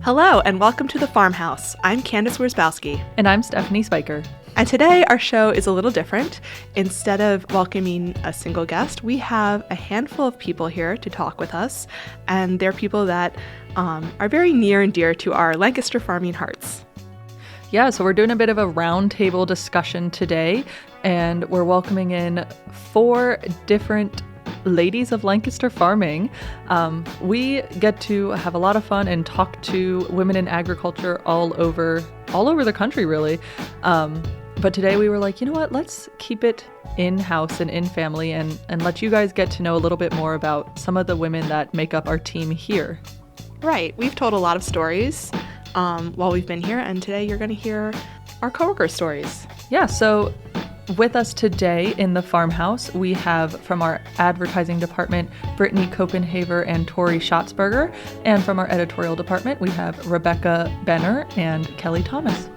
Hello, and welcome to the FarmHouse. I'm Candice Wierzbowski. And I'm Stephanie Speicher. And today our show is a little different. Instead of welcoming a single guest, we have a handful of people here to talk with us. And they're people that are very near and dear to our Lancaster Farming hearts. Yeah, so we're doing a bit of a roundtable discussion today, and we're welcoming in 4 different ladies of Lancaster Farming. We get to have a lot of fun and talk to women in agriculture all over the country, really. But today we were like, you know what, let's keep it in-house and in-family and let you guys get to know a little bit more about some of the women that make up our team here. Right. We've told a lot of stories while we've been here, and today you're going to hear our coworker stories. Yeah, so with us today in the farmhouse, we have from our advertising department, Brittany Copenhaver and Torey Shotzberger. And from our editorial department, we have Schweitzer-Benner and Kelly Thomas.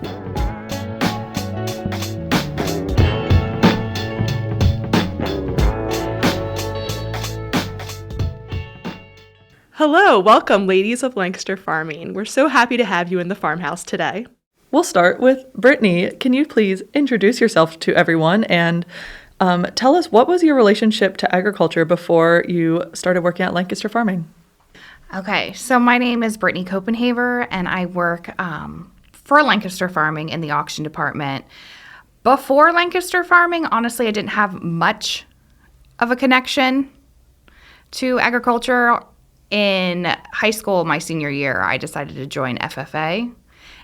Hello, welcome, ladies of Lancaster Farming. We're so happy to have you in the farmhouse today. We'll start with Brittany. Can you please introduce yourself to everyone and tell us, what was your relationship to agriculture before you started working at Lancaster Farming? Okay, so my name is Brittany Copenhaver, and I work for Lancaster Farming in the auction department. Before Lancaster Farming, honestly, I didn't have much of a connection to agriculture. In high school, my senior year, I decided to join FFA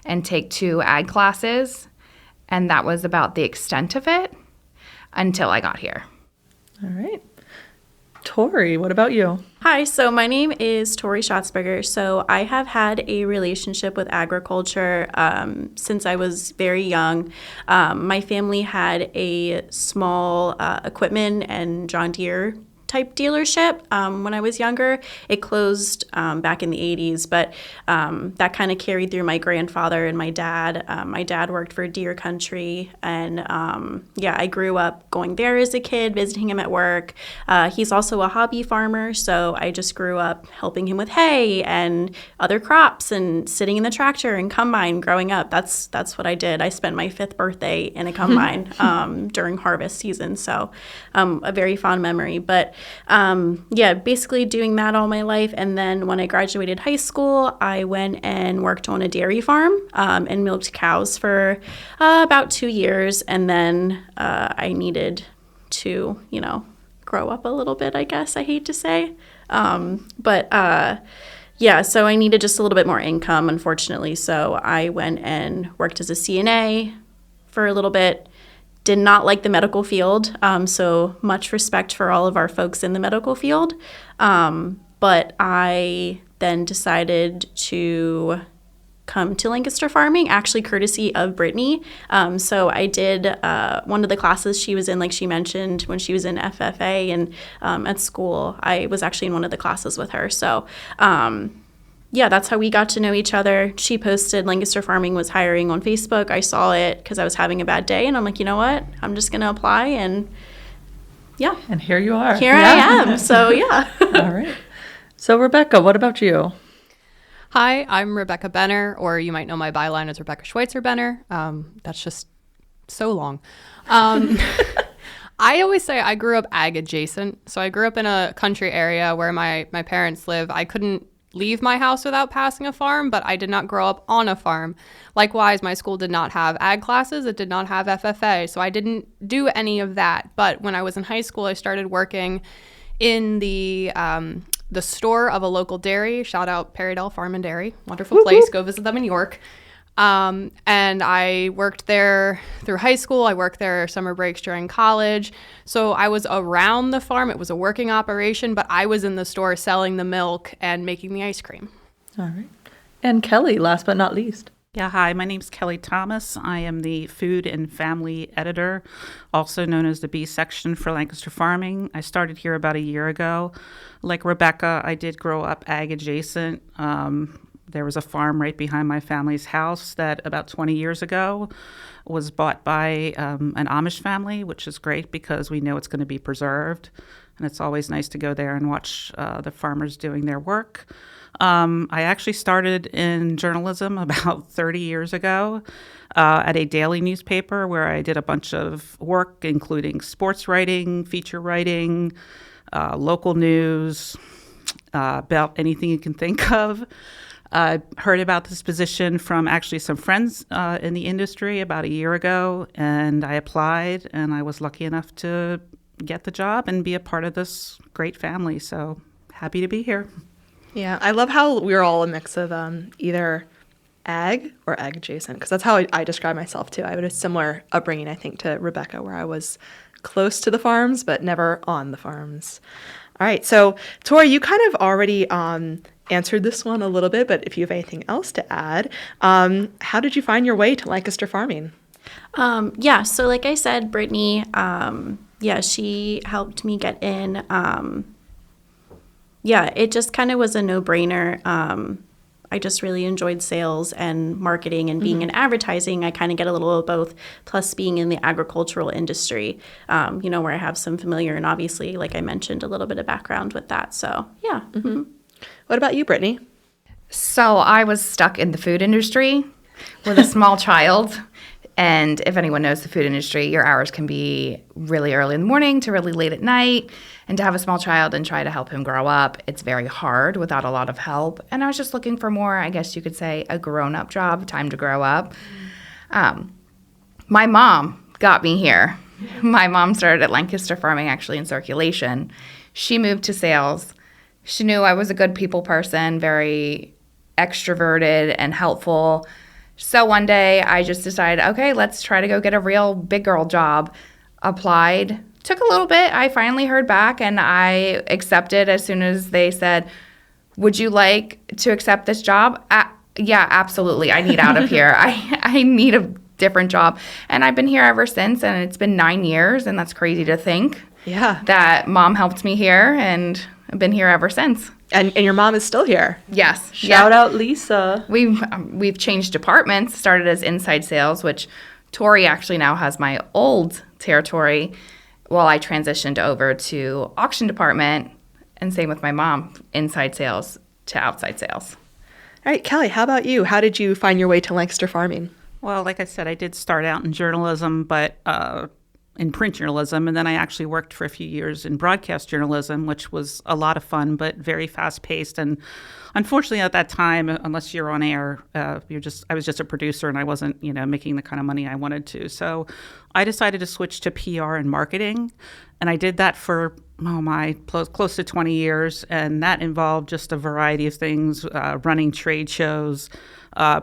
and take 2 ag classes, and that was about the extent of it until I got here. All right. Torey, what about you? Hi, so my name is Torey Shotzberger. So I have had a relationship with agriculture since I was very young. My family had a small equipment and John Deere type dealership when I was younger. It closed back in the 80s, but that kind of carried through my grandfather and my dad. My dad worked for Deere Country, and I grew up going there as a kid, visiting him at work. He's also a hobby farmer, so I just grew up helping him with hay and other crops and sitting in the tractor and combine growing up. That's what I did. I spent my 5th birthday in a combine during harvest season, so a very fond memory. But basically doing that all my life. And then when I graduated high school, I went and worked on a dairy farm and milked cows for about 2 years. And then I needed to, grow up a little bit, I guess, I hate to say. So I needed just a little bit more income, unfortunately. So I went and worked as a CNA for a little bit. Did not like the medical field, so much respect for all of our folks in the medical field. But I then decided to come to Lancaster Farming, actually courtesy of Brittany. So I did one of the classes she was in, like she mentioned, when she was in FFA and at school. I was actually in one of the classes with her. So that's how we got to know each other. She posted Lancaster Farming was hiring on Facebook. I saw it because I was having a bad day, and I'm like, you know what? I'm just going to apply, and yeah. And here you are. Here I am. So, yeah. All right. So, Rebecca, what about you? Hi, I'm Rebecca Benner, or you might know my byline as Rebecca Schweitzer-Benner. That's just so long. I always say I grew up ag adjacent. So I grew up in a country area where my parents live. I couldn't leave my house without passing a farm, but I did not grow up on a farm. Likewise, my school did not have ag classes. It did not have FFA, so I didn't do any of that. But when I was in high school, I started working in the store of a local dairy. Shout out Perrydale Farm and Dairy. Wonderful place. Go visit them in York. And I worked there through high school. I worked there summer breaks during college. So I was around the farm. It was a working operation, but I was in the store selling the milk and making the ice cream. All right. And Kelly, last but not least. Yeah, hi, my name's Kelly Thomas. I am the food and family editor, also known as the B section for Lancaster Farming. I started here about a year ago. Like Rebecca, I did grow up ag adjacent. There was a farm right behind my family's house that about 20 years ago was bought by an Amish family, which is great because we know it's going to be preserved. and it's always nice to go there and watch the farmers doing their work. I actually started in journalism about 30 years ago at a daily newspaper where I did a bunch of work, including sports writing, feature writing, local news, about anything you can think of. I heard about this position from actually some friends in the industry about a year ago, and I applied, and I was lucky enough to get the job and be a part of this great family. So happy to be here. Yeah, I love how we're all a mix of either ag or ag adjacent, because that's how I describe myself too. I had a similar upbringing, I think, to Rebecca, where I was close to the farms, but never on the farms. All right, so Torey, you kind of already answered this one a little bit, but if you have anything else to add, how did you find your way to Lancaster Farming? Yeah, so like I said, Brittany, she helped me get in. It just kind of was a no-brainer. I just really enjoyed sales and marketing and being in advertising. I kind of get a little of both, plus being in the agricultural industry, where I have some familiar and obviously, like I mentioned, a little bit of background with that. So, yeah. Mm-hmm. What about you, Brittany? So I was stuck in the food industry with a small child. And if anyone knows the food industry, your hours can be really early in the morning to really late at night. And to have a small child and try to help him grow up, it's very hard without a lot of help. And I was just looking for more, I guess you could say, a grown-up job, time to grow up. My mom got me here. My mom started at Lancaster Farming, actually, in circulation. She moved to sales. She knew I was a good people person, very extroverted and helpful. So one day I just decided, okay, let's try to go get a real big girl job. Applied. Took a little bit. I finally heard back and I accepted as soon as they said, would you like to accept this job? Yeah, absolutely. I need out of here. I need a different job. And I've been here ever since, and it's been 9 years, and that's crazy to think. Yeah. That mom helped me here, and I've been here ever since. And your mom is still here. Yes. Shout out Lisa. We've changed departments, started as inside sales, which Torey actually now has my old territory, while I transitioned over to auction department, and same with my mom, inside sales to outside sales. All right, Kelly, how about you? How did you find your way to Lancaster Farming? Well, like I said, I did start out in journalism, but in print journalism, and then I actually worked for a few years in broadcast journalism, which was a lot of fun, but very fast-paced. And unfortunately, at that time, unless you're on air, I was just a producer, and I wasn't, making the kind of money I wanted to. So I decided to switch to PR and marketing, and I did that for close to 20 years, and that involved just a variety of things, running trade shows,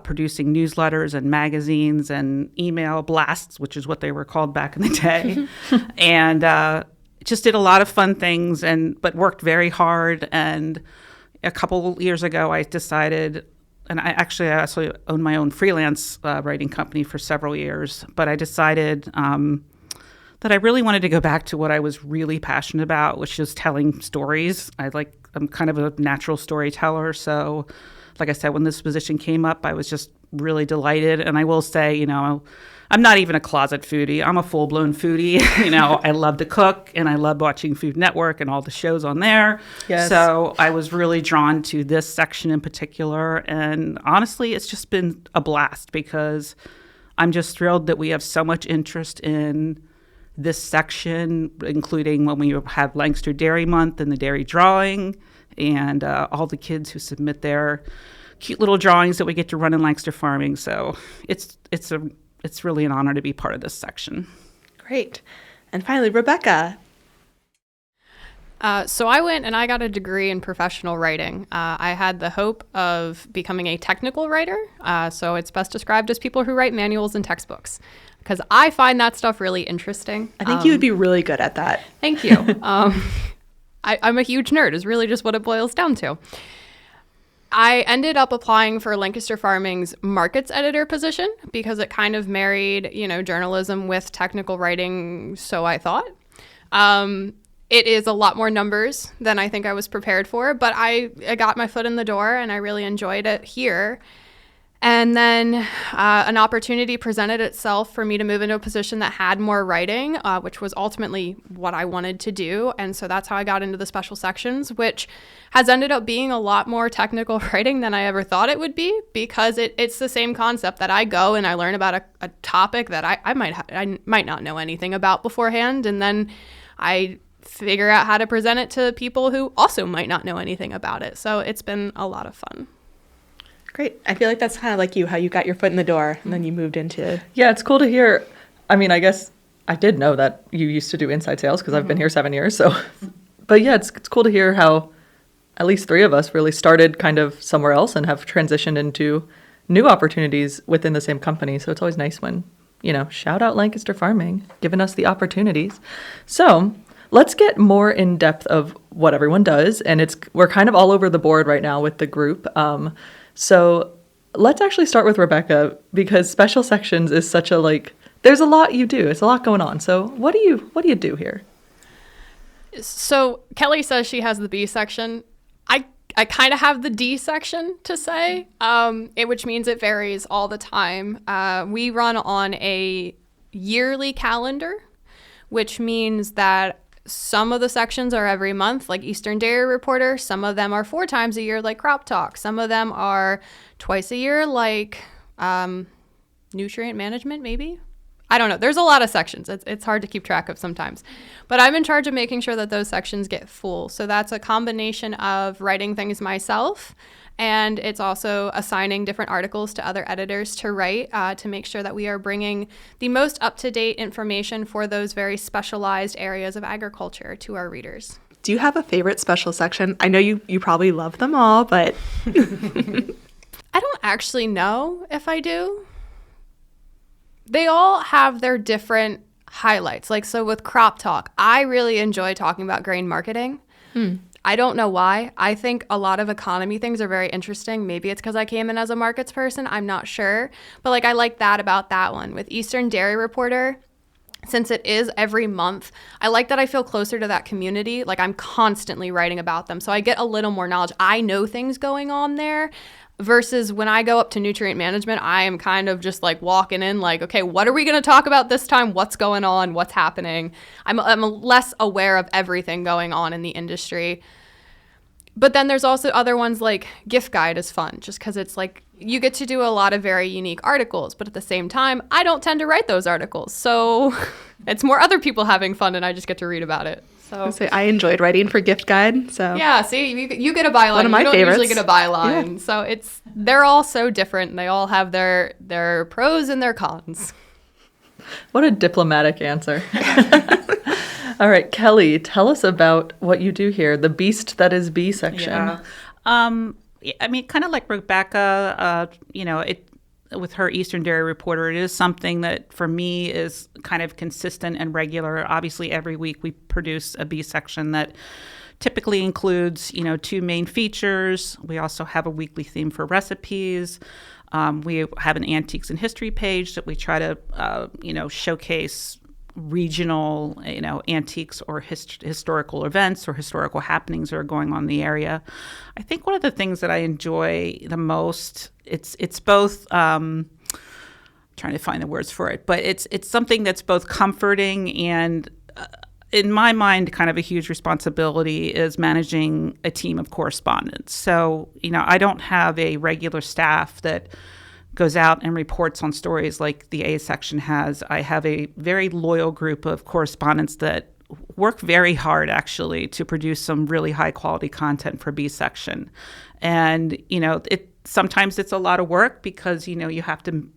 producing newsletters and magazines and email blasts, which is what they were called back in the day, and just did a lot of fun things, but worked very hard. And a couple years ago, I decided, and I also owned my own freelance writing company for several years, but I decided that I really wanted to go back to what I was really passionate about, which is telling stories. I'm kind of a natural storyteller, so like I said, when this position came up, I was just really delighted. And I will say, I'm not even a closet foodie. I'm a full-blown foodie. I love to cook, and I love watching Food Network and all the shows on there. Yes. So I was really drawn to this section in particular. And honestly, it's just been a blast because I'm just thrilled that we have so much interest in this section, including when we have Lancaster Dairy Month and the dairy drawing, and all the kids who submit their cute little drawings that we get to run in Lancaster Farming. So it's really an honor to be part of this section. Great. And finally, Rebecca. So I went and I got a degree in professional writing. I had the hope of becoming a technical writer. So it's best described as people who write manuals and textbooks, because I find that stuff really interesting. I think you would be really good at that. Thank you. I'm a huge nerd is really just what it boils down to. I ended up applying for Lancaster Farming's markets editor position because it kind of married, journalism with technical writing, so I thought. It is a lot more numbers than I think I was prepared for, but I got my foot in the door and I really enjoyed it here. And then an opportunity presented itself for me to move into a position that had more writing, which was ultimately what I wanted to do. And so that's how I got into the special sections, which has ended up being a lot more technical writing than I ever thought it would be, because it's the same concept that I go and I learn about a topic that I might not know anything about beforehand. And then I figure out how to present it to people who also might not know anything about it. So it's been a lot of fun. Great. I feel like that's kind of like you, how you got your foot in the door and then you moved into. Yeah, it's cool to hear. I mean, I guess I did know that you used to do inside sales because I've been here 7 years. So, but yeah, it's cool to hear how at least 3 of us really started kind of somewhere else and have transitioned into new opportunities within the same company. So it's always nice when, shout out Lancaster Farming, giving us the opportunities. So let's get more in depth of what everyone does. And we're kind of all over the board right now with the group. So let's actually start with Rebecca, because special sections is such there's a lot you do. It's a lot going on. So what do you do here? So Kelly says she has the B section. I kind of have the D section to say, which means it varies all the time. We run on a yearly calendar, which means that some of the sections are every month, like Eastern Dairy Reporter. Some of them are 4 times a year, like Crop Talk. Some of them are twice a year, like Nutrient Management, maybe. I don't know. There's a lot of sections. It's hard to keep track of sometimes. But I'm in charge of making sure that those sections get full. So that's a combination of writing things myself, and it's also assigning different articles to other editors to write to make sure that we are bringing the most up-to-date information for those very specialized areas of agriculture to our readers. Do you have a favorite special section? I know you probably love them all, but I don't actually know if I do. They all have their different highlights. So with Crop Talk, I really enjoy talking about grain marketing. I don't know why. I think a lot of economy things are very interesting. Maybe it's because I came in as a markets person. I'm not sure. But I like that about that one. With Eastern Dairy Reporter, since it is every month, I like that I feel closer to that community. I'm constantly writing about them. So I get a little more knowledge. I know things going on there. Versus when I go up to Nutrient Management, I am kind of just walking in okay, what are we going to talk about this time? What's going on? What's happening? I'm less aware of everything going on in the industry. But then there's also other ones like Gift Guide is fun, just because it's you get to do a lot of very unique articles. But at the same time, I don't tend to write those articles. So it's more other people having fun and I just get to read about it. So I enjoyed writing for Gift Guide. So yeah, see, you get a byline. One of my you don't favorites. usually get a byline. Yeah. So they're all so different. And they all have their pros and their cons. What a diplomatic answer. All right, Kelly, tell us about what you do here, the beast that is B section. Yeah. I mean, kind of like Rebecca, with her Eastern Dairy Reporter, it is something that for me is kind of consistent and regular. Obviously, every week we produce a B section that typically includes, 2 main features. We also have a weekly theme for recipes. We have an antiques and history page that we try to, showcase regional, antiques or historical events or historical happenings that are going on in the area. I think one of the things that I enjoy the most, it's both trying to find the words for it, but it's something that's both comforting and in my mind, kind of a huge responsibility is managing a team of correspondents. So, I don't have a regular staff that goes out and reports on stories like the A section has. I have a very loyal group of correspondents that work very hard, actually, to produce some really high-quality content for B section. And, sometimes it's a lot of work because, you have to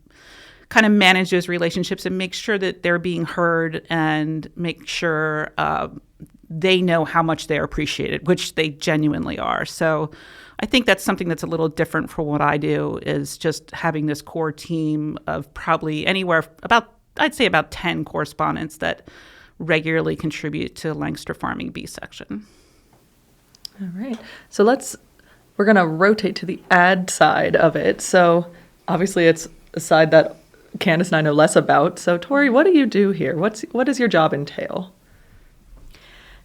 kind of manage those relationships and make sure that they're being heard and make sure they know how much they're appreciated, which they genuinely are. So I think that's something that's a little different from what I do, is just having this core team of probably I'd say about 10 correspondents that regularly contribute to Lancaster Farming B section. All right. So we're going to rotate to the ad side of it. So obviously it's a side that Candice and I know less about. So Torey, what do you do here? What does your job entail?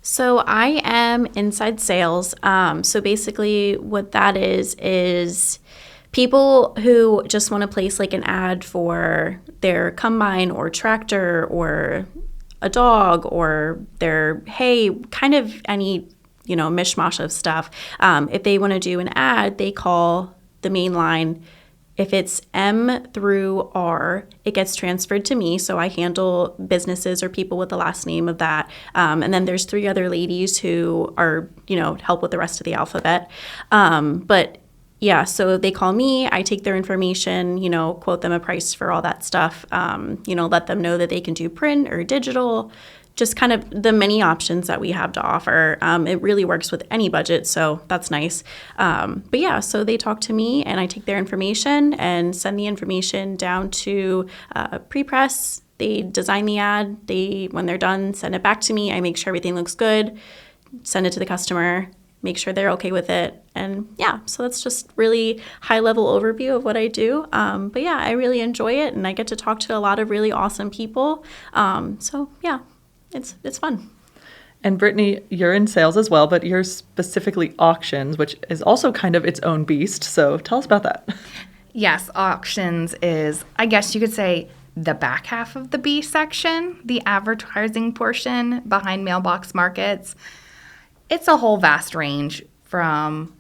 So I am inside sales. So basically what that is people who just want to place like an ad for their combine or tractor or a dog or their hay, kind of any, mishmash of stuff. If they want to do an ad, they call the main line. If it's M through R, it gets transferred to me. So I handle businesses or people with the last name of that. And then there's 3 other ladies who are, help with the rest of the alphabet. But yeah, so they call me, I take their information, quote them a price for all that stuff, let them know that they can do print or digital, just kind of the many options that we have to offer. It really works with any budget, so that's nice. But yeah, so they talk to me and I take their information and send the information down to pre-press. They design the ad. When they're done, send it back to me. I make sure everything looks good, send it to the customer, make sure they're okay with it. And yeah, so that's just really high level overview of what I do. But yeah, I really enjoy it and I get to talk to a lot of really awesome people. So yeah, it's fun. And Brittany, you're in sales as well, but you're specifically auctions, which is also kind of its own beast. So tell us about that. Yes, auctions is, I guess you could say, the back half of the B section, the advertising portion behind mailbox markets. It's a whole vast range from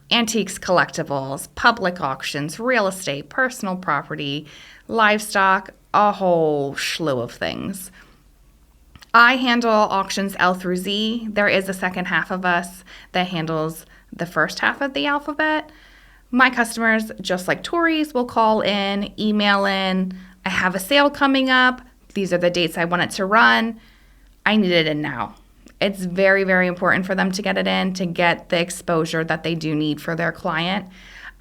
antiques, collectibles, public auctions, real estate, personal property, livestock, a whole slew of things. I handle auctions L through Z. There is a second half of us that handles the first half of the alphabet. My customers, just like Torey's, will call in, email in. I have a sale coming up. These are the dates I want it to run. I need it in now. It's very, very important for them to get it in, to get the exposure that they do need for their client.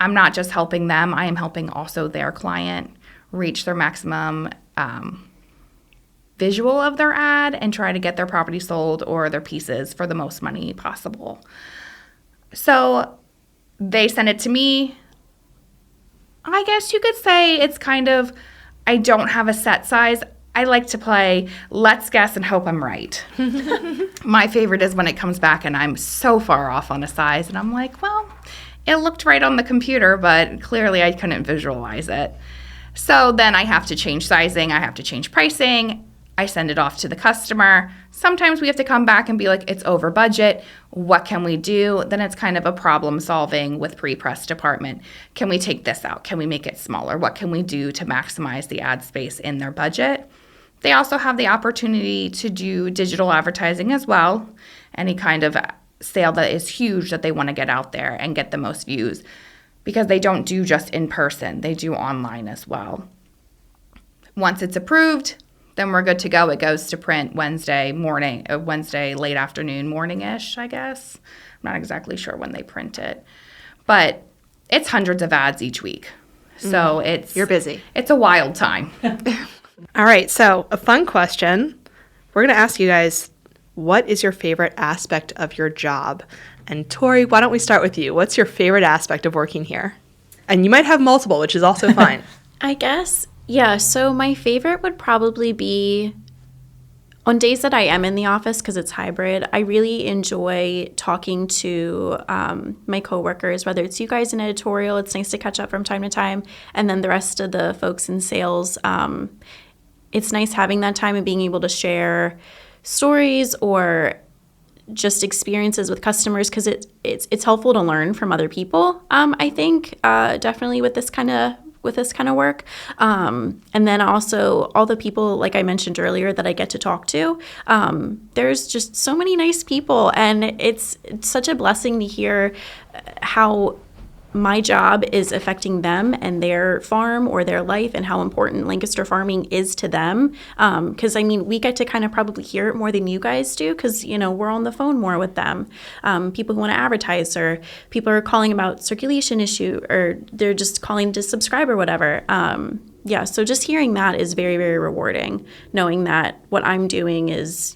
I'm not just helping them. I am helping also their client reach their maximum visual of their ad and try to get their property sold or their pieces for the most money possible. So they send it to me. I guess you could say it's kind of, I don't have a set size. I like to play let's guess and hope I'm right. My favorite is when it comes back and I'm so far off on a size and I'm like, well, it looked right on the computer, but clearly I couldn't visualize it. So then I have to change sizing. I have to change pricing. I send it off to the customer. Sometimes we have to come back and be like, it's over budget. What can we do? Then it's kind of a problem solving with pre-press department. Can we take this out? Can we make it smaller? What can we do to maximize the ad space in their budget? They also have the opportunity to do digital advertising as well. Any kind of sale that is huge that they want to get out there and get the most views, because they don't do just in person. They do online as well. Once it's approved, then we're good to go. It goes to print Wednesday late afternoon, morning-ish, I guess. I'm not exactly sure when they print it. But it's hundreds of ads each week. So You're busy. It's a wild time. All right, so a fun question. We're going to ask you guys, what is your favorite aspect of your job? And Torey, why don't we start with you? What's your favorite aspect of working here? And you might have multiple, which is also fine. I guess, yeah, so my favorite would probably be on days that I am in the office because it's hybrid. I really enjoy talking to my coworkers, whether it's you guys in editorial. It's nice to catch up from time to time. And then the rest of the folks in sales. It's nice having that time and being able to share stories or just experiences with customers because it's helpful to learn from other people. I think definitely with this kind of work. And then also all the people, like I mentioned earlier, that I get to talk to. There's just so many nice people, and it's such a blessing to hear how my job is affecting them and their farm or their life and how important Lancaster farming is to them. Because, I mean, we get to kind of probably hear it more than you guys do because, we're on the phone more with them. People who want to advertise, or people are calling about circulation issue, or they're just calling to subscribe or whatever. Yeah, so just hearing that is very, very rewarding, knowing that what I'm doing is,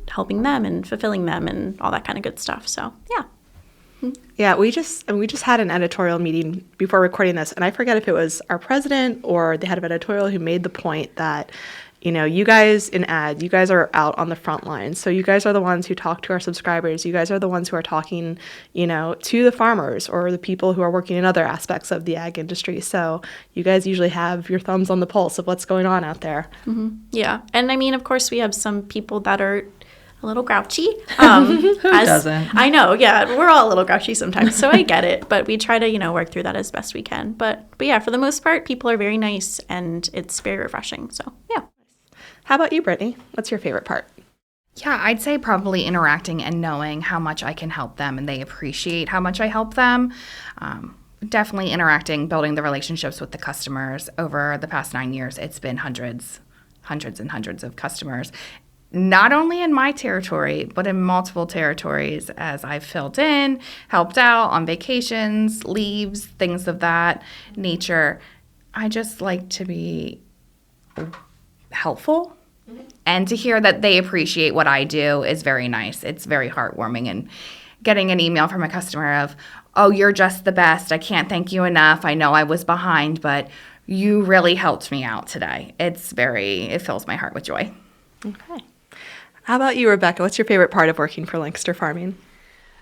helping them and fulfilling them and all that kind of good stuff. So, yeah. Yeah, we just had an editorial meeting before recording this, and I forget if it was our president or the head of editorial who made the point that, you guys in ad, you guys are out on the front lines. So you guys are the ones who talk to our subscribers. You guys are the ones who are talking, to the farmers or the people who are working in other aspects of the ag industry. So you guys usually have your thumbs on the pulse of what's going on out there. Yeah. And I mean, of course, we have some people that are a little grouchy. Who doesn't? I know, yeah. We're all a little grouchy sometimes, so I get it. But we try to, work through that as best we can. But yeah, for the most part, people are very nice, and it's very refreshing. So, yeah. How about you, Brittany? What's your favorite part? Yeah, I'd say probably interacting and knowing how much I can help them and they appreciate how much I help them. Definitely interacting, building the relationships with the customers. Over the past 9 years, it's been hundreds and hundreds of customers. Not only in my territory, but in multiple territories as I've filled in, helped out on vacations, leaves, things of that nature. I just like to be helpful. And to hear that they appreciate what I do is very nice. It's very heartwarming. And getting an email from a customer of, oh, you're just the best. I can't thank you enough. I know I was behind, but you really helped me out today. It fills my heart with joy. Okay. How about you, Rebecca? What's your favorite part of working for Lancaster Farming?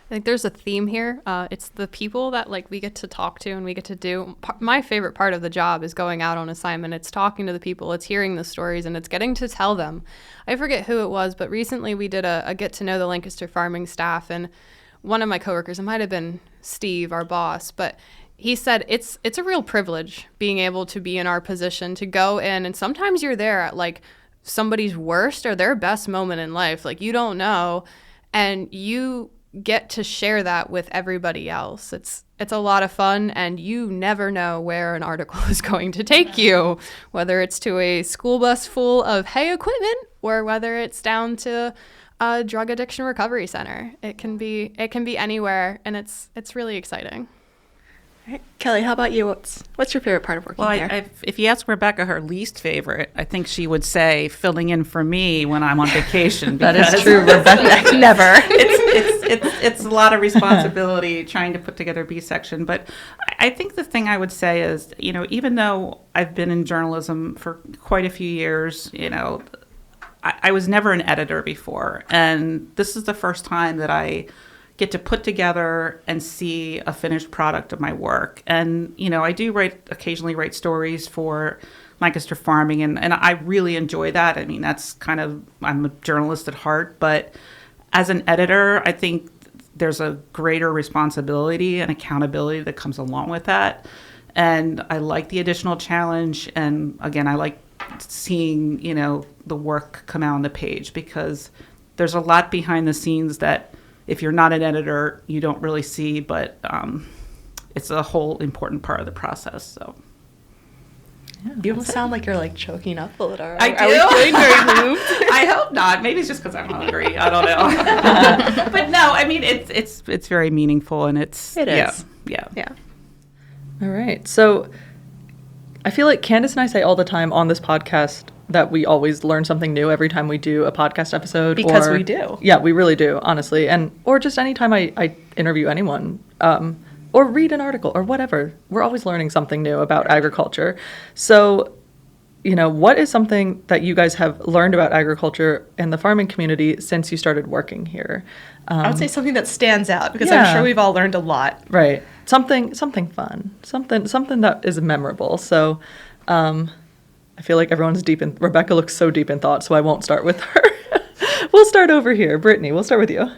I think there's a theme here. It's the people that we get to talk to and we get to do. My favorite part of the job is going out on assignment. It's talking to the people, it's hearing the stories, and it's getting to tell them. I forget who it was, but recently we did a get to know the Lancaster Farming staff, and one of my coworkers, it might have been Steve, our boss, but he said it's a real privilege being able to be in our position to go in, and sometimes you're there at somebody's worst or their best moment in life. You don't know, and you get to share that with everybody else. It's a lot of fun, and you never know where an article is going to take you, whether it's to a school bus full of hay equipment or whether it's down to a drug addiction recovery center. It can be anywhere, and it's really exciting. All right. Kelly, how about you? What's your favorite part of working there? If you ask Rebecca her least favorite, I think she would say filling in for me when I'm on vacation. That is true, Rebecca. Never. It's a lot of responsibility trying to put together a B section. But I think the thing I would say is, even though I've been in journalism for quite a few years, I was never an editor before. And this is the first time that I get to put together and see a finished product of my work. And, I do occasionally write stories for Lancaster Farming, and I really enjoy that. I mean, that's I'm a journalist at heart, but as an editor, I think there's a greater responsibility and accountability that comes along with that. And I like the additional challenge. And again, I like seeing, the work come out on the page, because there's a lot behind the scenes that if you're not an editor, you don't really see, but it's a whole important part of the process. So, yeah, you almost sound like you're choking up a little. I do. Are we feeling very moved? I hope not. Maybe it's just because I'm hungry. I don't know. But no, I mean it's very meaningful, and it is. Yeah. All right. So I feel like Candice and I say all the time on this podcast that we always learn something new every time we do a podcast episode. Because we do. Yeah, we really do, honestly. Or just anytime I interview anyone or read an article or whatever. We're always learning something new about agriculture. So, what is something that you guys have learned about agriculture and the farming community since you started working here? I would say something that stands out, because I'm sure we've all learned a lot. Right. Something fun. Something that is memorable. So, I feel like everyone's Rebecca looks so deep in thought, so I won't start with her. We'll start over here. Brittany, we'll start with you.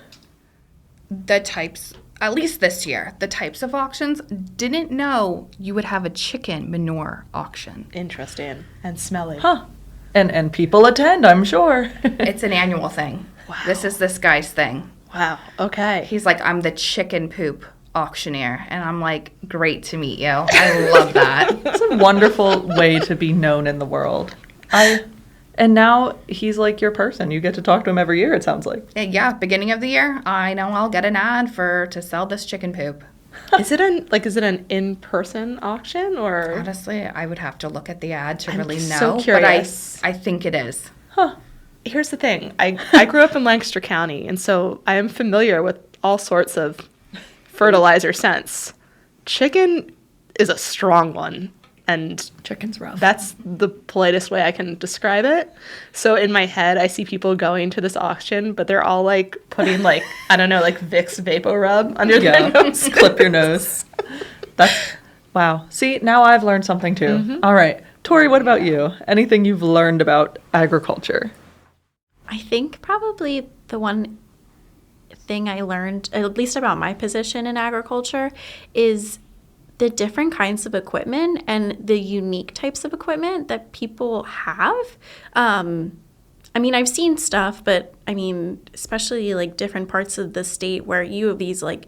The types, at least this year, the types of auctions, didn't know you would have a chicken manure auction. Interesting. And smelly. Huh. And people attend, I'm sure. It's an annual thing. Wow. This is this guy's thing. Wow. Okay. He's like, I'm the chicken poop auctioneer, and I'm like, great to meet you. I love that. It's a wonderful way to be known in the world. And now he's like your person. You get to talk to him every year, it sounds like. Yeah, beginning of the year, I know I'll get an ad to sell this chicken poop. Is it an in-person auction, or? Honestly, I would have to look at the ad to really know. So curious. But I think it is. Huh. Here's the thing. I grew up in Lancaster County, and so I am familiar with all sorts of fertilizer scents. Chicken is a strong one, And Chicken's rough. that's the politest way I can describe it. So in my head, I see people going to this auction, but they're all like putting like, I don't know, like Vicks Vapor Rub under their nose. Clip your nose. That's, wow. See, now I've learned something too. All right. Torey, what about you? Anything you've learned about agriculture? I think probably the one thing I learned, at least about my position in agriculture, is the different kinds of equipment and the unique types of equipment that people have. I mean, I've seen stuff, but I mean, especially like different parts of the state where you have these like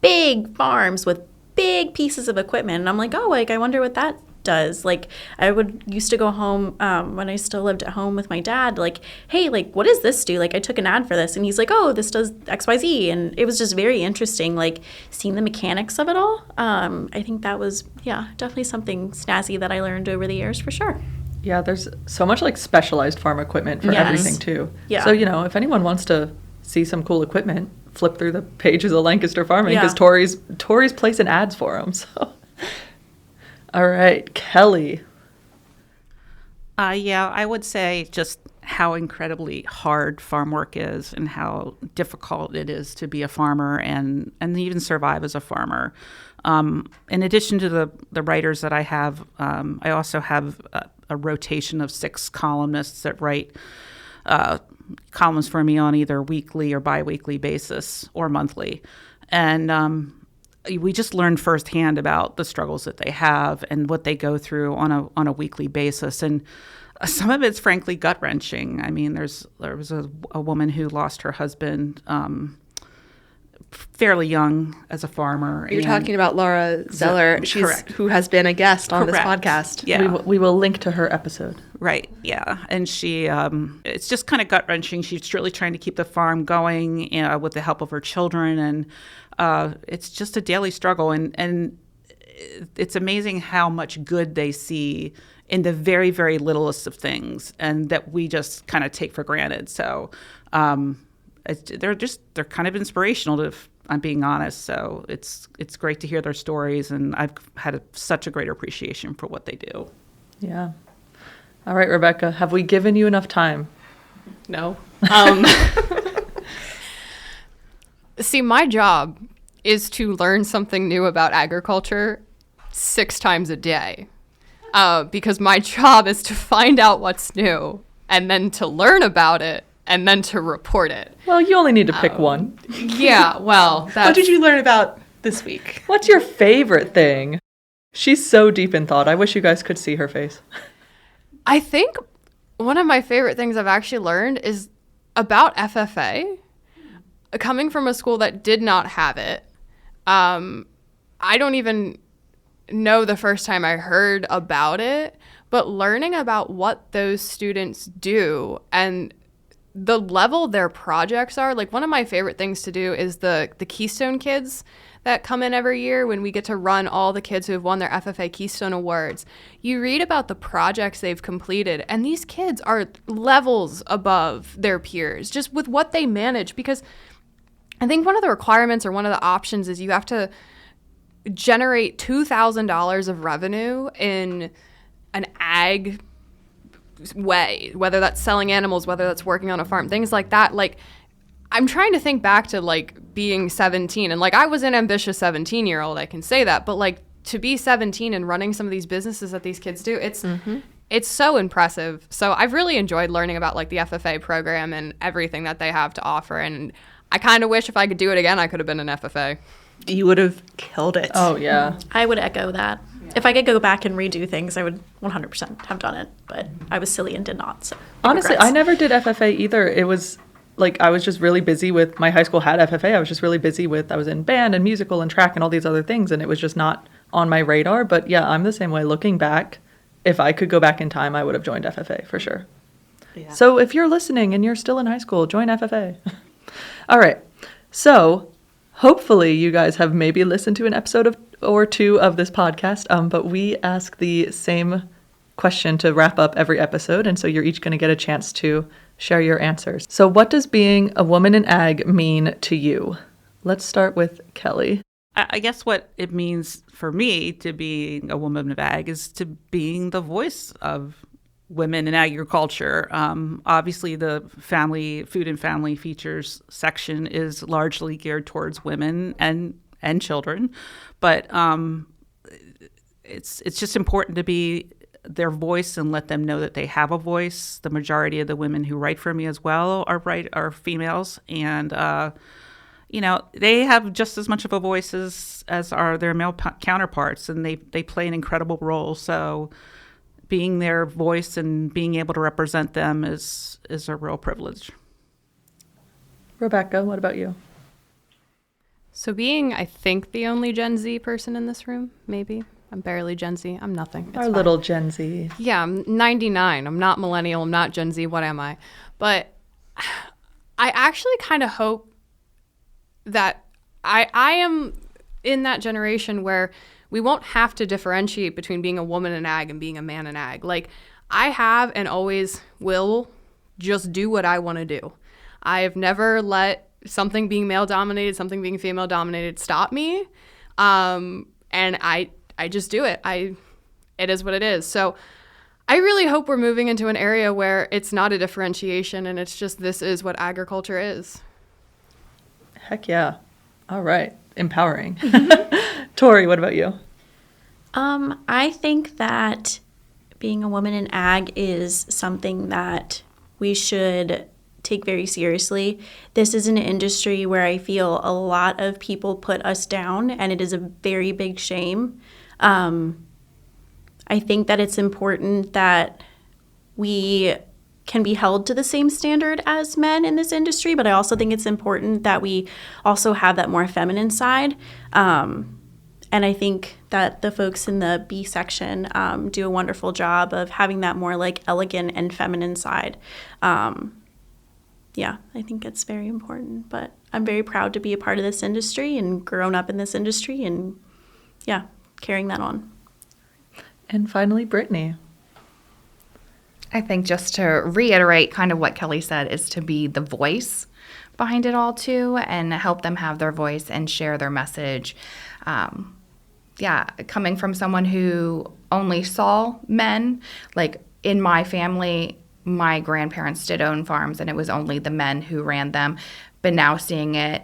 big farms with big pieces of equipment. And I'm like, oh, like, I wonder what that does. Like, I used to go home when I still lived at home with my dad, like, hey, like, what does this do? Like, I took an ad for this, and he's like, oh, this does XYZ. And it was just very interesting, like, seeing the mechanics of it all. I think that was, definitely something snazzy that I learned over the years for sure. Yeah, there's so much like specialized farm equipment for everything too. Yeah. So, if anyone wants to see some cool equipment, flip through the pages of Lancaster Farming, because Torey's placing ads for them. So, all right, Kelly. I would say just how incredibly hard farm work is and how difficult it is to be a farmer and even survive as a farmer. In addition to the writers that I have, I also have a rotation of 6 columnists that write columns for me on either weekly or biweekly basis or monthly. And we just learn firsthand about the struggles that they have and what they go through on a weekly basis. And some of it's frankly gut-wrenching. I mean, there was a woman who lost her husband fairly young as a farmer. You're talking about Laura Zeller, who has been a guest on this podcast. Yeah. We will link to her episode. Right, yeah. And she, it's just kind of gut-wrenching. She's really trying to keep the farm going with the help of her children. And it's just a daily struggle. And it's amazing how much good they see in the very, very littlest of things and that we just kind of take for granted. So they're kind of inspirational, if I'm being honest. So it's great to hear their stories, and I've had such a great appreciation for what they do. Yeah. All right, Rebecca, have we given you enough time? No. See, my job is to learn something new about agriculture 6 times a day, because my job is to find out what's new and then to learn about it and then to report it. Well, you only need to pick one. Yeah, well, that's... What did you learn about this week? What's your favorite thing? She's so deep in thought. I wish you guys could see her face. I think one of my favorite things I've actually learned is about FFA. Coming from a school that did not have it, I don't even know the first time I heard about it, but learning about what those students do and the level their projects are, like one of my favorite things to do is the Keystone Kids that come in every year when we get to run all the kids who have won their FFA Keystone Awards. You read about the projects they've completed, and these kids are levels above their peers just with what they manage, because I think one of the requirements or one of the options is you have to generate $2,000 of revenue in an ag way, whether that's selling animals, whether that's working on a farm, things like that. Like, I'm trying to think back to like being 17, and like I was an ambitious 17-year-old, I can say that, but like to be 17 and running some of these businesses that these kids do, it's so impressive. So I've really enjoyed learning about like the FFA program and everything that they have to offer, and I kind of wish if I could do it again, I could have been an FFA. You would have killed it. Oh, yeah. I would echo that. Yeah. If I could go back and redo things, I would 100% have done it, but I was silly and did not. So honestly, regrets. I never did FFA either. It was like I was just really busy with, my high school had FFA. I was just really busy with, I was in band and musical and track and all these other things, and it was just not on my radar. But yeah, I'm the same way. Looking back, if I could go back in time, I would have joined FFA for sure. Yeah. So if you're listening and you're still in high school, join FFA. All right. So hopefully you guys have maybe listened to an episode or two of this podcast, but we ask the same question to wrap up every episode, and so you're each going to get a chance to share your answers. So what does being a woman in ag mean to you? Let's start with Kelly. I guess what it means for me to being a woman of ag is to being the voice of women in agriculture. Obviously, the food and family features section is largely geared towards women and children, but it's just important to be their voice and let them know that they have a voice. The majority of the women who write for me as well are females, and they have just as much of a voice as are their male counterparts, and they play an incredible role. So being their voice and being able to represent them is a real privilege. Rebecca, what about you? So being, I think, the only Gen Z person in this room, maybe. I'm barely Gen Z. I'm nothing. It's Our fine. little Gen Z. Yeah, I'm 99. I'm not millennial. I'm not Gen Z. What am I? But I actually kind of hope that I am in that generation where we won't have to differentiate between being a woman in ag and being a man in ag. Like, I have and always will just do what I want to do. I've never let something being male dominated, something being female dominated stop me. And I just do it. It is what it is. So I really hope we're moving into an area where it's not a differentiation and it's just, this is what agriculture is. Heck yeah. All right. Empowering. Torey, what about you? I think that being a woman in ag is something that we should take very seriously. This is an industry where I feel a lot of people put us down, and it is a very big shame. I think that it's important that we can be held to the same standard as men in this industry, but I also think it's important that we also have that more feminine side. And I think that the folks in the B section do a wonderful job of having that more like elegant and feminine side. Yeah, I think it's very important, but I'm very proud to be a part of this industry and grown up in this industry and, yeah, carrying that on. And finally, Brittany. I think just to reiterate kind of what Kelly said is to be the voice behind it all too and help them have their voice and share their message. Coming from someone who only saw men, like in my family, my grandparents did own farms and it was only the men who ran them, but now seeing it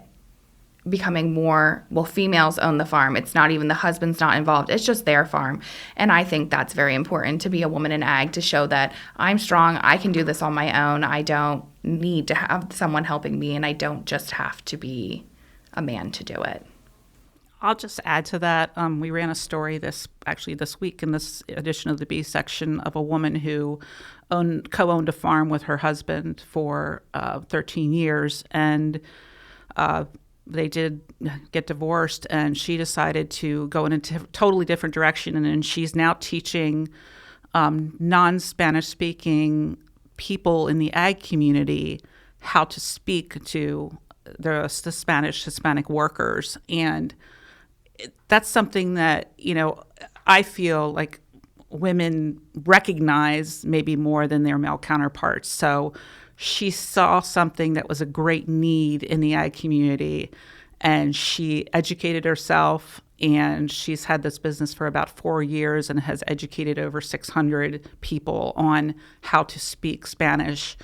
becoming more, females own the farm. It's not even the husband's not involved. It's just their farm. And I think that's very important to be a woman in ag, to show that I'm strong. I can do this on my own. I don't need to have someone helping me, and I don't just have to be a man to do it. I'll just add to that. We ran a story this week in this edition of the B section of a woman who co-owned a farm with her husband for 13 years, and they did get divorced, and she decided to go in a totally different direction, and she's now teaching non-Spanish speaking people in the ag community how to speak to the Spanish Hispanic workers. And that's something that, I feel like women recognize maybe more than their male counterparts. So she saw something that was a great need in the ag community, and she educated herself, and she's had this business for about 4 years and has educated over 600 people on how to speak Spanish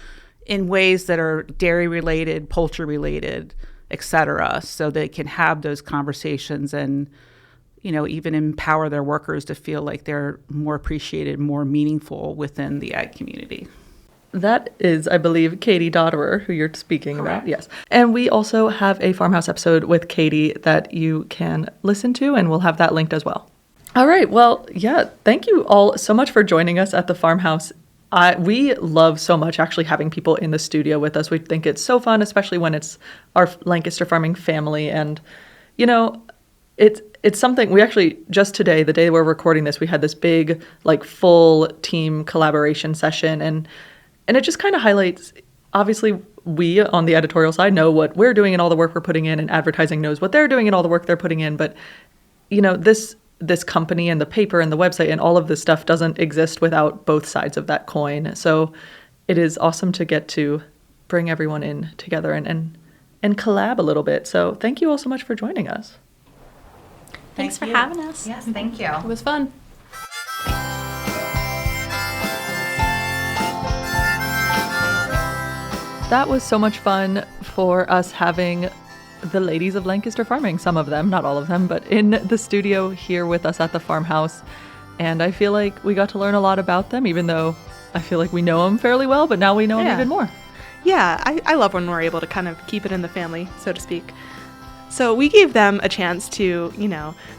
in ways that are dairy related, poultry related, etc., so they can have those conversations and even empower their workers to feel like they're more appreciated, more meaningful within the ag community. That is, I believe, Katie Dodderer, who you're speaking Correct. about. Yes. And we also have a FarmHouse episode with Katie that you can listen to, and we'll have that linked as well. All right. Well, yeah, thank you all so much for joining us at the FarmHouse. We love so much actually having people in the studio with us. We think it's so fun, especially when it's our Lancaster Farming family. And, it's something we actually, just today, the day we're recording this, we had this big, full team collaboration session. And it just kind of highlights, obviously, we on the editorial side know what we're doing and all the work we're putting in, and advertising knows what they're doing and all the work they're putting in. But, this company and the paper and the website and all of this stuff doesn't exist without both sides of that coin. So it is awesome to get to bring everyone in together and collab a little bit. So thank you all so much for joining us. Thanks for having us. Yes, thank you. It was fun. That was so much fun for us having the ladies of Lancaster Farming, some of them, not all of them, but in the studio here with us at the farmhouse. And I feel like we got to learn a lot about them, even though I feel like we know them fairly well, but now we know them even more. Yeah, I love when we're able to kind of keep it in the family, so to speak. So we gave them a chance to,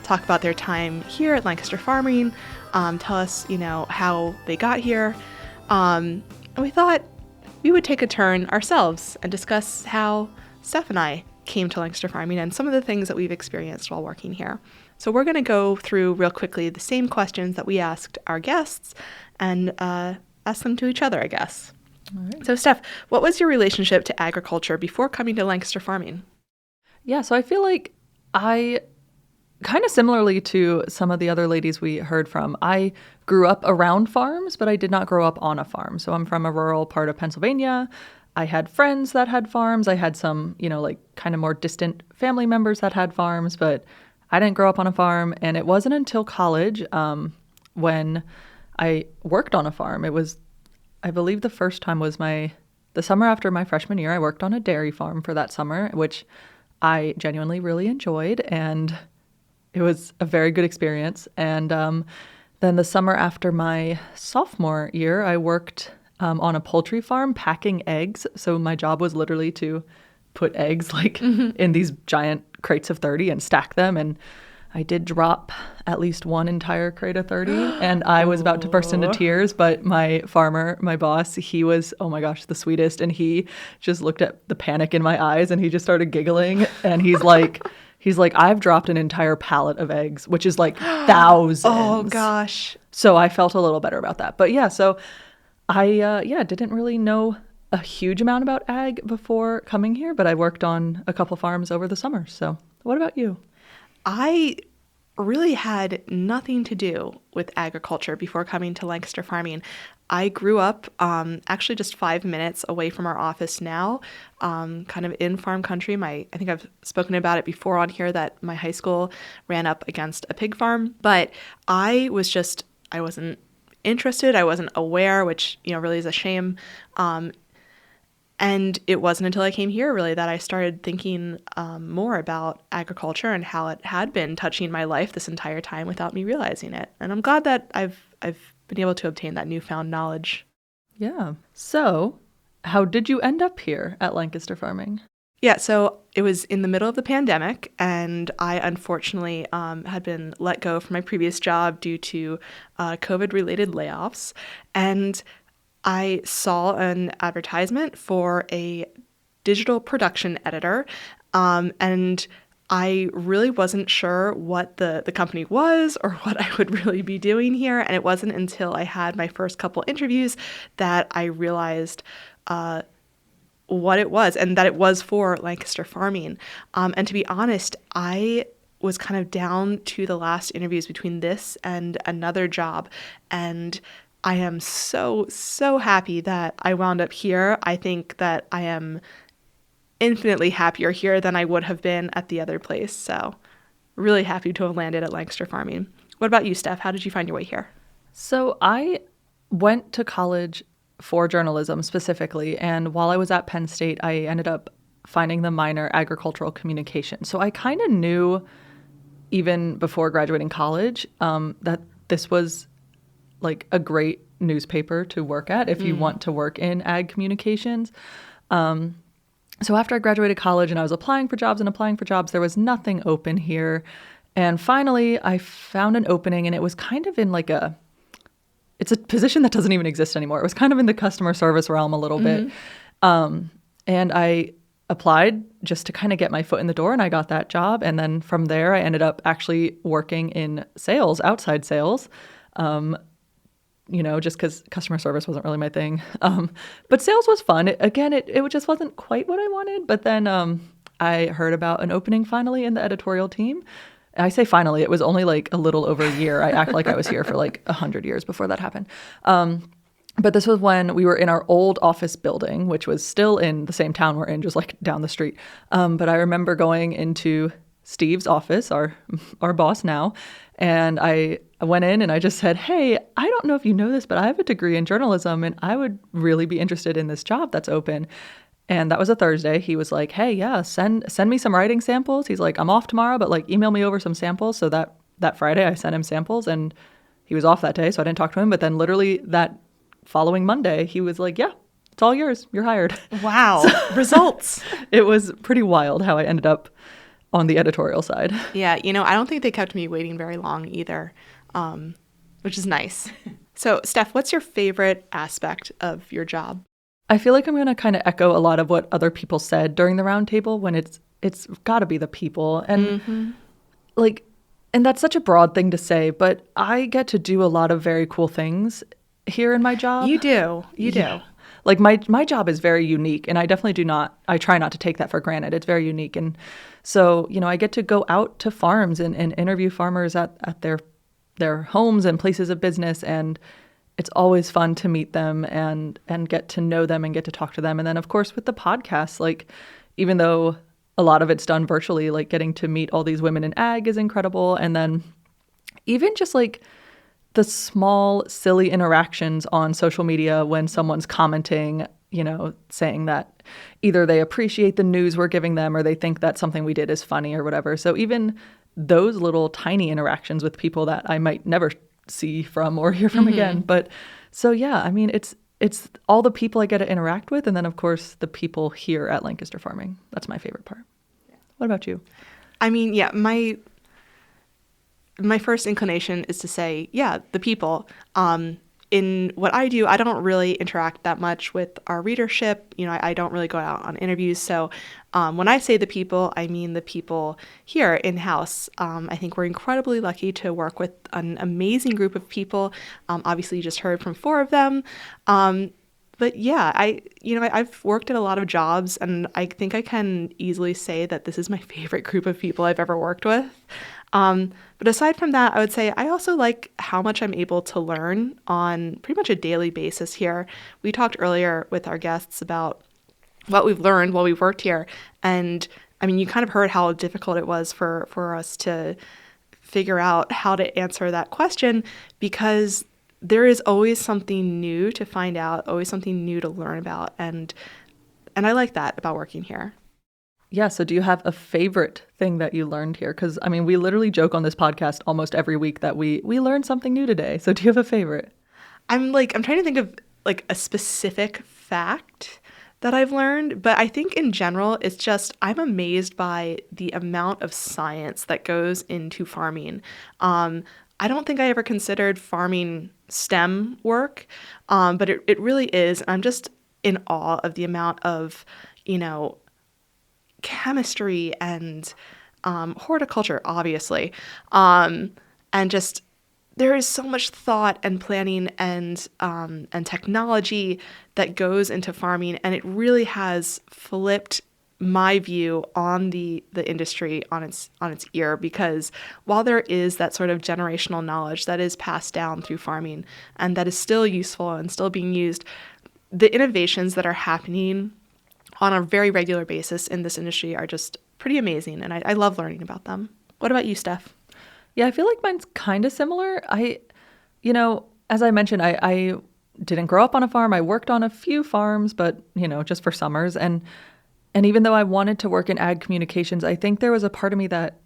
talk about their time here at Lancaster Farming, tell us, how they got here. And we thought we would take a turn ourselves and discuss how Steph and I came to Lancaster Farming and some of the things that we've experienced while working here. So we're going to go through real quickly the same questions that we asked our guests and ask them to each other, I guess. All right. So Steph, what was your relationship to agriculture before coming to Lancaster Farming? Yeah, so I feel like I, kind of similarly to some of the other ladies we heard from, I grew up around farms, but I did not grow up on a farm. So I'm from a rural part of Pennsylvania. I had friends that had farms. I had some, kind of more distant family members that had farms, but I didn't grow up on a farm. And it wasn't until college when I worked on a farm. It was, I believe the first time was the summer after my freshman year. I worked on a dairy farm for that summer, which I genuinely really enjoyed. And it was a very good experience. And then the summer after my sophomore year, I worked on a poultry farm packing eggs. So my job was literally to put eggs in these giant crates of 30 and stack them. And I did drop at least one entire crate of 30 and I was about to burst into tears. But my farmer, my boss, he was, oh my gosh, the sweetest. And he just looked at the panic in my eyes and he just started giggling. And he's like, I've dropped an entire pallet of eggs, which is like thousands. Oh gosh. So I felt a little better about that. But yeah, so I didn't really know a huge amount about ag before coming here, but I worked on a couple farms over the summer. So what about you? I really had nothing to do with agriculture before coming to Lancaster Farming. I grew up actually just 5 minutes away from our office now, kind of in farm country. I think I've spoken about it before on here that my high school ran up against a pig farm, but I wasn't interested. I wasn't aware, which, really is a shame. And it wasn't until I came here really that I started thinking more about agriculture and how it had been touching my life this entire time without me realizing it. And I'm glad that I've been able to obtain that newfound knowledge. Yeah. So how did you end up here at Lancaster Farming? Yeah, so it was in the middle of the pandemic, and I unfortunately had been let go from my previous job due to COVID-related layoffs. And I saw an advertisement for a digital production editor, and I really wasn't sure what the company was or what I would really be doing here. And it wasn't until I had my first couple interviews that I realized what it was and that it was for Lancaster Farming. And to be honest, I was kind of down to the last interviews between this and another job. And I am so, so happy that I wound up here. I think that I am infinitely happier here than I would have been at the other place. So really happy to have landed at Lancaster Farming. What about you, Steph? How did you find your way here? So I went to college for journalism specifically. And while I was at Penn State, I ended up finding the minor agricultural communication. So I kind of knew even before graduating college that this was like a great newspaper to work at if you want to work in ag communications. So after I graduated college and I was applying for jobs, there was nothing open here. And finally, I found an opening and it was kind of in it's a position that doesn't even exist anymore. It was kind of in the customer service realm a little bit. And I applied just to kind of get my foot in the door and I got that job. And then from there, I ended up actually working in sales, outside sales, just because customer service wasn't really my thing. But sales was fun. It just wasn't quite what I wanted. But then I heard about an opening finally in the editorial team. I say finally, it was only like a little over a year. I act like I was here for like 100 years before that happened. But this was when we were in our old office building, which was still in the same town we're in, just like down the street. But I remember going into Steve's office, our boss now, and I went in and I just said, hey, I don't know if you know this, but I have a degree in journalism and I would really be interested in this job that's open. And that was a Thursday. He was like, hey, yeah, send me some writing samples. He's like, I'm off tomorrow, but like email me over some samples. So that Friday I sent him samples and he was off that day, so I didn't talk to him. But then literally that following Monday, he was like, yeah, it's all yours. You're hired. Wow. Results. It was pretty wild how I ended up on the editorial side. Yeah, I don't think they kept me waiting very long either, which is nice. So, Steph, what's your favorite aspect of your job? I feel like I'm going to kind of echo a lot of what other people said during the roundtable when it's got to be the people. And and that's such a broad thing to say, but I get to do a lot of very cool things here in my job. You do. Like my job is very unique, and I definitely I try not to take that for granted. It's very unique. And so, I get to go out to farms and interview farmers at their homes and places of business. And it's always fun to meet them and get to know them and get to talk to them. And then, of course, with the podcast, like, even though a lot of it's done virtually, like getting to meet all these women in ag is incredible. And then even just like the small, silly interactions on social media when someone's commenting, saying that either they appreciate the news we're giving them or they think that something we did is funny or whatever. So even those little tiny interactions with people that I might never see from or hear from again. But so, yeah, I mean, it's all the people I get to interact with. And then, of course, the people here at Lancaster Farming. That's my favorite part. Yeah. What about you? I mean, yeah, my first inclination is to say, yeah, the people. In what I do, I don't really interact that much with our readership. I don't really go out on interviews. So when I say the people, I mean the people here in-house. I think we're incredibly lucky to work with an amazing group of people. Obviously, you just heard from 4 of them. But yeah, I've worked at a lot of jobs, and I think I can easily say that this is my favorite group of people I've ever worked with. But aside from that, I would say I also like how much I'm able to learn on pretty much a daily basis here. We talked earlier with our guests about what we've learned while we've worked here. And I mean, you kind of heard how difficult it was for us to figure out how to answer that question, because there is always something new to find out, always something new to learn about. And I like that about working here. Yeah. So do you have a favorite thing that you learned here? Because, I mean, we literally joke on this podcast almost every week that we learned something new today. So do you have a favorite? I'm trying to think of like a specific fact that I've learned, but I think in general, it's just I'm amazed by the amount of science that goes into farming. I don't think I ever considered farming STEM work, but it really is. I'm just in awe of the amount of, chemistry and horticulture, obviously, and just there is so much thought and planning and technology that goes into farming, and it really has flipped my view on the industry on its ear, because while there is that sort of generational knowledge that is passed down through farming and that is still useful and still being used, the innovations that are happening on a very regular basis in this industry are just pretty amazing, and I love learning about them. What about you, Steph? Yeah, I feel like mine's kind of similar. As I mentioned, I didn't grow up on a farm. I worked on a few farms, but, just for summers. And even though I wanted to work in ag communications, I think there was a part of me that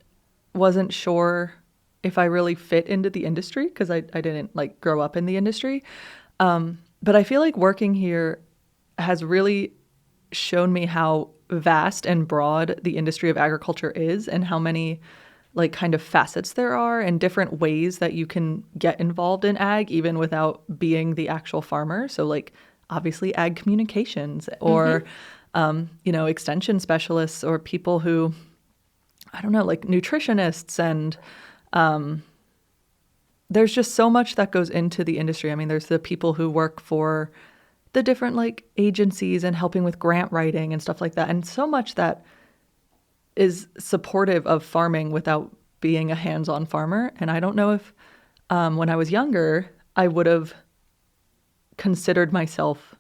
wasn't sure if I really fit into the industry, because I didn't grow up in the industry. But I feel like working here has really shown me how vast and broad the industry of agriculture is, and how many kind of facets there are and different ways that you can get involved in ag even without being the actual farmer. So obviously ag communications or, extension specialists or people who, nutritionists. And there's just so much that goes into the industry. I mean, there's the people who work for the different agencies and helping with grant writing and stuff like that. And so much that is supportive of farming without being a hands-on farmer. And I don't know if when I was younger, I would have considered myself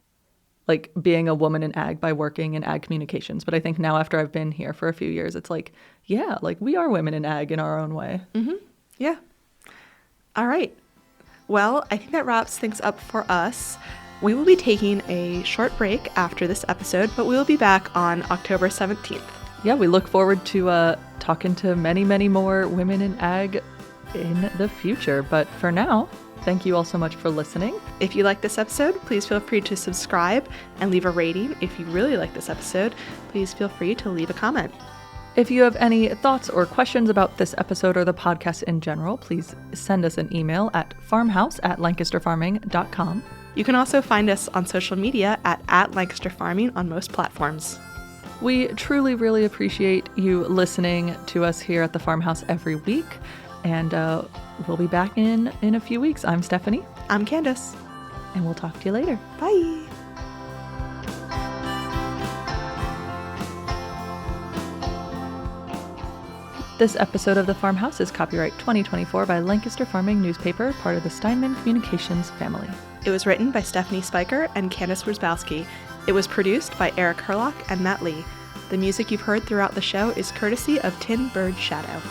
like being a woman in ag by working in ag communications. But I think now after I've been here for a few years, it's like, yeah, like we are women in ag in our own way. Yeah. All right. Well, I think that wraps things up for us. We will be taking a short break after this episode, but we will be back on October 17th. Yeah, we look forward to talking to many, many more women in ag in the future. But for now, thank you all so much for listening. If you like this episode, please feel free to subscribe and leave a rating. If you really like this episode, please feel free to leave a comment. If you have any thoughts or questions about this episode or the podcast in general, please send us an email at farmhouse@lancasterfarming.com. You can also find us on social media at Lancaster Farming on most platforms. We truly, really appreciate you listening to us here at the Farmhouse every week. And we'll be back in a few weeks. I'm Stephanie. I'm Candice. And we'll talk to you later. Bye. This episode of The Farmhouse is copyright 2024 by Lancaster Farming newspaper, part of the Steinman Communications family. It was written by Stephanie Speicher and Candice Wierzbowski. It was produced by Eric Herlock and Matt Lee. The music you've heard throughout the show is courtesy of Tin Bird Shadow.